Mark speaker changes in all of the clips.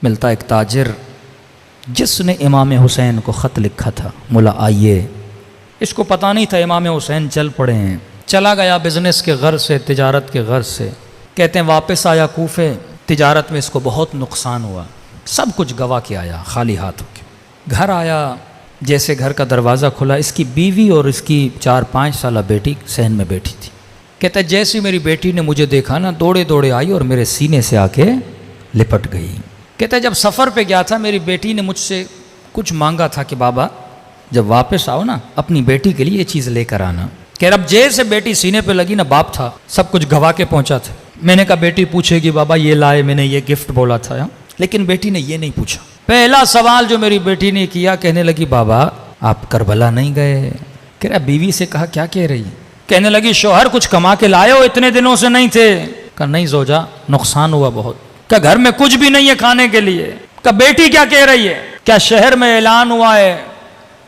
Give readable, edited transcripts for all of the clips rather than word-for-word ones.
Speaker 1: मिलता एक ताजिर जिसने इमाम हुसैन को ख़त लिखा था, मुला आइए। इसको पता नहीं था इमाम हुसैन चल पड़े हैं। चला गया बिज़नेस के गर्ज से, तिजारत के गर्ज से। कहते हैं वापस आया कूफे, तिजारत में इसको बहुत नुकसान हुआ, सब कुछ गवा के आया खाली हाथ होके। घर आया, जैसे घर का दरवाज़ा खुला, इसकी बीवी और इसकी 4-5 साल बेटी सहन में बैठी थी। कहता है जैसे मेरी बेटी ने मुझे देखा ना, दौड़े दौड़े आई और मेरे सीने से आके लिपट गई। कहता है जब सफ़र पे गया था, मेरी बेटी ने मुझसे कुछ मांगा था कि बाबा जब वापस आओ ना, अपनी बेटी के लिए ये चीज़ लेकर आना। कह रहा अब जैसे बेटी सीने पे लगी ना, बाप था, सब कुछ गवा के पहुंचा था। मैंने कहा बेटी पूछेगी बाबा ये लाए, मैंने ये गिफ्ट बोला था, लेकिन बेटी ने ये नहीं पूछा। पहला सवाल जो मेरी बेटी ने किया, कहने लगी बाबा आप करबला नहीं गए। कह रहा बीवी से कहा क्या कह रही? कहने लगी शौहर कुछ कमा के लाए हो, इतने दिनों से नहीं थे। कहा नहीं जोजा, नुकसान हुआ बहुत। क्या घर में कुछ भी नहीं है खाने के लिए? क्या बेटी क्या कह रही है? क्या शहर में ऐलान हुआ है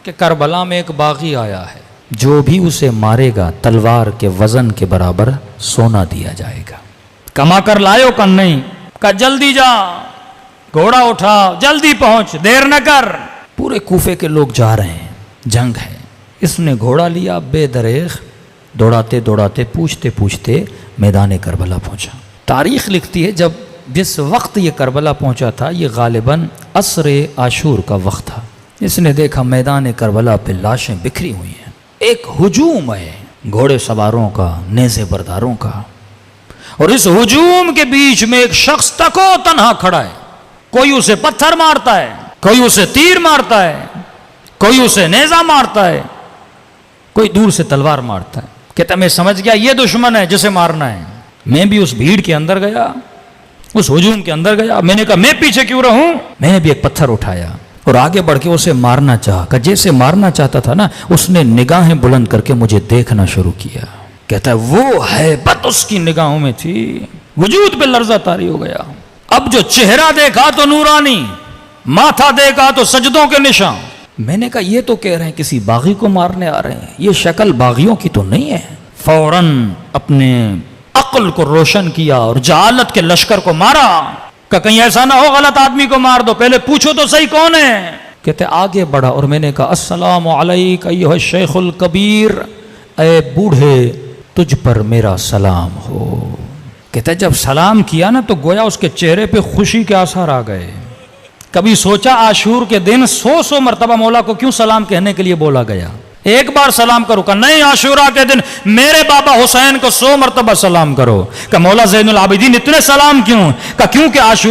Speaker 1: कि करबला में एक बागी आया है, जो भी उसे मारेगा तलवार के वजन के बराबर सोना दिया जाएगा। कमा कर लायो? का नहीं। का जल्दी जा, घोड़ा उठा, जल्दी पहुंच, देर न कर। पूरे कूफे के लोग जा रहे हैं, जंग है। इसने घोड़ा लिया, बेदरेख दौड़ाते दौड़ाते पूछते पूछते मैदान करबला पहुंचा। तारीख लिखती है जब जिस वक्त ये करबला पहुंचा था, ये गालिबन असरे आशूर का वक्त था। इसने देखा मैदान करबला पे लाशें बिखरी हुई हैं, एक हुजूम है घोड़े सवारों का, नेज़े बरदारों का, और इस हुजूम के बीच में एक शख्स तको तन्हा खड़ा है। कोई उसे पत्थर मारता है, कोई उसे तीर मारता है, कोई उसे नेज़ा मारता है, कोई दूर से तलवार मारता है। कहता मैं समझ गया ये दुश्मन है जिसे मारना है। मैं भी उस भीड़ के अंदर गया, उस हुजूम के अंदर गया। मैंने कहा मैं पीछे क्यों रहूं? मैंने भी एक पत्थर उठाया और आगे बढ़ के उसे मारना चाहा। जैसे मारना चाहता था ना, उसने निगाहें बुलंद करके मुझे देखना शुरू किया। कहता है वो हैबत उसकी निगाहों में थी, वजूद पे लर्जा तारी हो गया। अब जो चेहरा देखा तो नूरानी, माथा देखा तो सजदों के निशान। मैंने कहा ये तो कह रहे हैं किसी बागी को मारने आ रहे हैं, ये शक्ल बागियों की तो नहीं है। फौरन अपने अक्ल को रोशन किया और जहालत के लश्कर को मारा। कहीं ऐसा ना हो गलत आदमी को मार दो, पहले पूछो तो सही कौन है। कहते आगे बढ़ा और मैंने कहा अस्सलामु अलैका अय्युहा शेखुल कबीर, ए बूढ़े तुझ पर मेरा सलाम हो। कहते जब सलाम किया ना तो गोया उसके चेहरे पे खुशी के आसार आ गए। कभी सोचा आशूर के दिन 100 मरतबा मौला को क्यों सलाम कहने के लिए बोला गया? एक बार सलाम करो का नहीं, आशूरा के दिन मेरे बाबा हुसैन को 100 मरतबा सलाम करो। का मौला ज़ैनुल आबिदीन इतने सलाम क्यों? का क्योंकि आशूरा